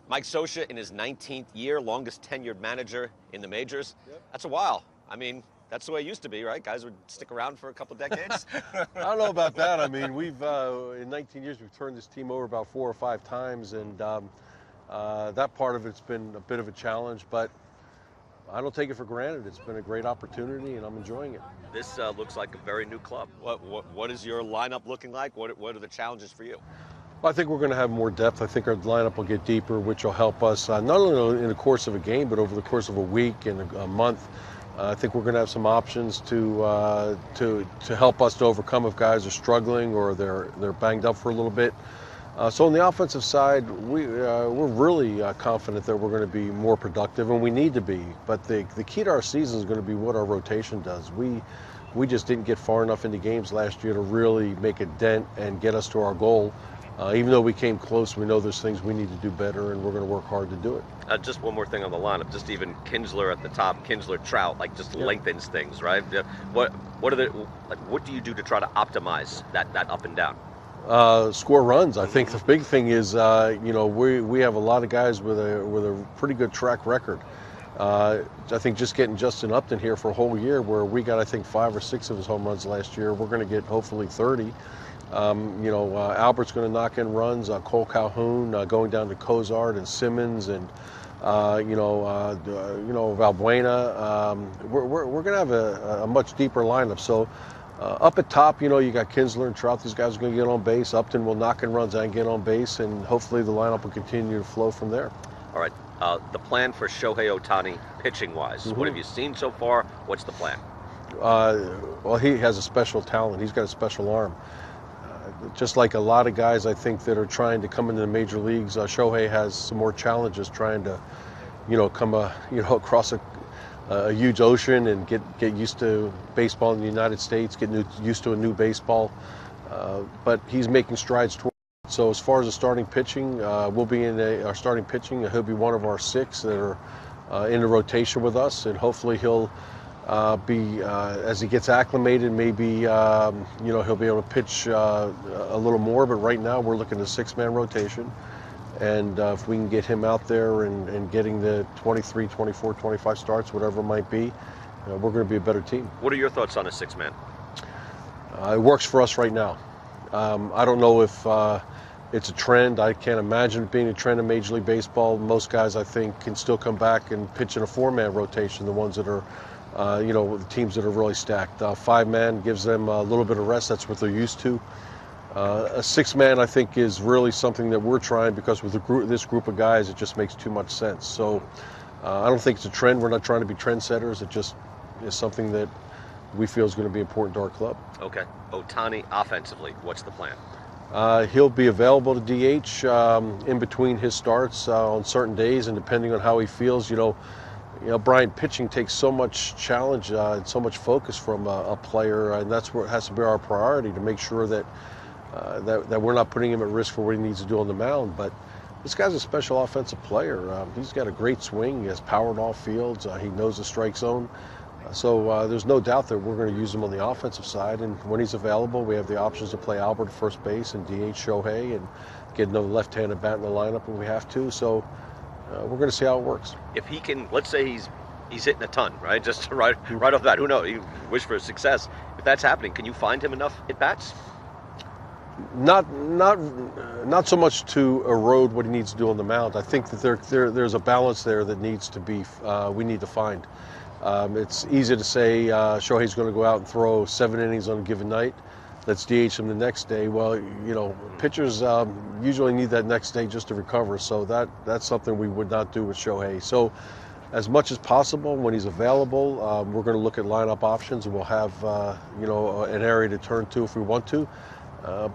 Mike Scioscia in his 19th year, longest tenured manager in the majors. Yep. That's a while. I mean, that's the way it used to be, right? Guys would stick around for a couple decades. I don't know about that. I mean, we've in 19 years we've turned this team over about 4 or 5 times, and that part of it's been a bit of a challenge, but I don't take it for granted. It's been a great opportunity, and I'm enjoying it. This looks like a very new club. What is your lineup looking like? What are the challenges for you? Well, I think we're going to have more depth. I think our lineup will get deeper, which will help us not only in the course of a game, but over the course of a week and a month. I think we're going to have some options to help us to overcome if guys are struggling or they're banged up for a little bit. So on the offensive side, we're really confident that we're going to be more productive, and we need to be. But the key to our season is going to be what our rotation does. We just didn't get far enough into games last year to really make a dent and get us to our goal. Even though we came close, we know there's things we need to do better, and we're going to work hard to do it. Just one more thing on the lineup. Just even Kinsler at the top, Kinsler, Trout, like just lengthens things, right? What do you do to try to optimize that up and down? Score runs. I think the big thing is, we have a lot of guys with a pretty good track record. I think just getting Justin Upton here for a whole year, where we got, I think, 5 or 6 of his home runs last year. We're going to get hopefully 30. Albert's going to knock in runs. Cole Calhoun going down to Cozart and Simmons and Valbuena. We're going to have a much deeper lineup. So up at top, you got Kinsler and Trout. These guys are going to get on base. Upton will knock in runs and get on base, and hopefully the lineup will continue to flow from there. All right. The plan for Shohei Ohtani pitching-wise. Mm-hmm. What have you seen so far? What's the plan? Well, he has a special talent. He's got a special arm. Just like a lot of guys, I think, that are trying to come into the major leagues, Shohei has some more challenges trying to, come across a huge ocean and get used to baseball in the United States, get used to a new baseball. But he's making strides toward it. So as far as the starting pitching, we'll be in our starting pitching. He'll be one of our 6 that are in the rotation with us, and hopefully he'll be as he gets acclimated, maybe he'll be able to pitch a little more. But right now we're looking at a 6-man rotation, and if we can get him out there and getting the 23, 24, 25 starts, whatever it might be, we're going to be a better team. What are your thoughts on a 6-man? It works for us right now. I don't know if it's a trend. I can't imagine it being a trend in Major League Baseball. Most guys, I think, can still come back and pitch in a 4-man rotation, the ones that are the teams that are really stacked. 5-man gives them a little bit of rest. That's what they're used to. A 6-man, I think, is really something that we're trying, because with this group of guys, it just makes too much sense. So I don't think it's a trend. We're not trying to be trendsetters. It just is something that we feel is going to be important to our club. Okay. Ohtani offensively, what's the plan? He'll be available to DH in between his starts on certain days, and depending on how he feels, Brian, pitching takes so much challenge and so much focus from a player, and that's where it has to be our priority, to make sure that we're not putting him at risk for what he needs to do on the mound. But this guy's a special offensive player. He's got a great swing. He has power in all fields. He knows the strike zone. So there's no doubt that we're going to use him on the offensive side. And when he's available, we have the options to play Albert at first base and DH Shohei and get another left-handed bat in the lineup when we have to. So we're going to see how it works. If he can, let's say he's hitting a ton, right? Just right off that. Who knows? You wish for success. If that's happening, can you find him enough at bats? Not so much to erode what he needs to do on the mound. I think that there's a balance there that needs to be we need to find. It's easy to say Shohei's going to go out and throw 7 innings on a given night. Let's DH him the next day. Well, pitchers usually need that next day just to recover. So that's something we would not do with Shohei. So as much as possible, when he's available, we're going to look at lineup options, and we'll have an area to turn to if we want to.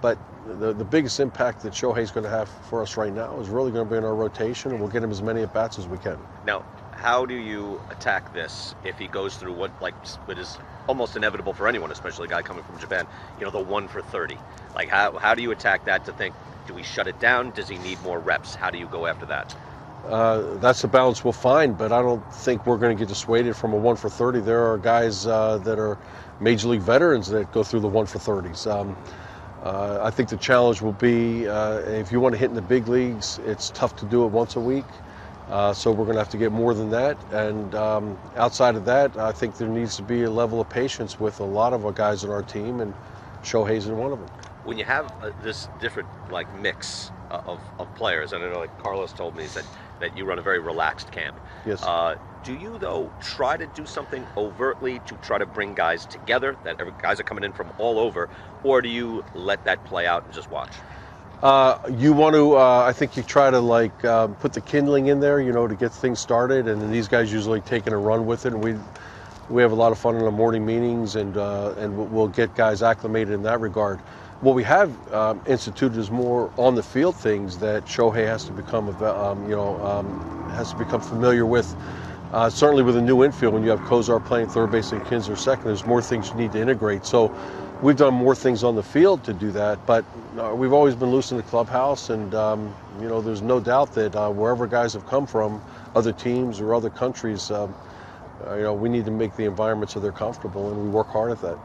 But the biggest impact that Shohei's going to have for us right now is really going to be in our rotation, and we'll get him as many at-bats as we can. Now, how do you attack this if he goes through what is almost inevitable for anyone, especially a guy coming from Japan, the 1 for 30? Like, how do you attack that to think, do we shut it down? Does he need more reps? How do you go after that? That's the balance we'll find, but I don't think we're going to get dissuaded from a 1 for 30. There are guys that are Major League veterans that go through the 1 for 30s. I think the challenge will be if you want to hit in the big leagues, it's tough to do it once a week. So we're going to have to get more than that. And outside of that, I think there needs to be a level of patience with a lot of our guys on our team, and Shohei's in one of them. When you have this different mix of players, and I know Carlos told me that you run a very relaxed camp. Yes. Do you though try to do something overtly to try to bring guys together? That guys are coming in from all over, or do you let that play out and just watch? You want to, I think you try to put the kindling in there, to get things started, and then these guys usually taking a run with it. And we have a lot of fun in the morning meetings, and we'll get guys acclimated in that regard. What we have instituted is more on the field things that Shohei has to become, familiar with. Certainly with a new infield, when you have Kozar playing third base and Kinsler second, there's more things you need to integrate. So we've done more things on the field to do that, but we've always been loose in the clubhouse, and there's no doubt that wherever guys have come from, other teams or other countries, we need to make the environment so they're comfortable, and we work hard at that.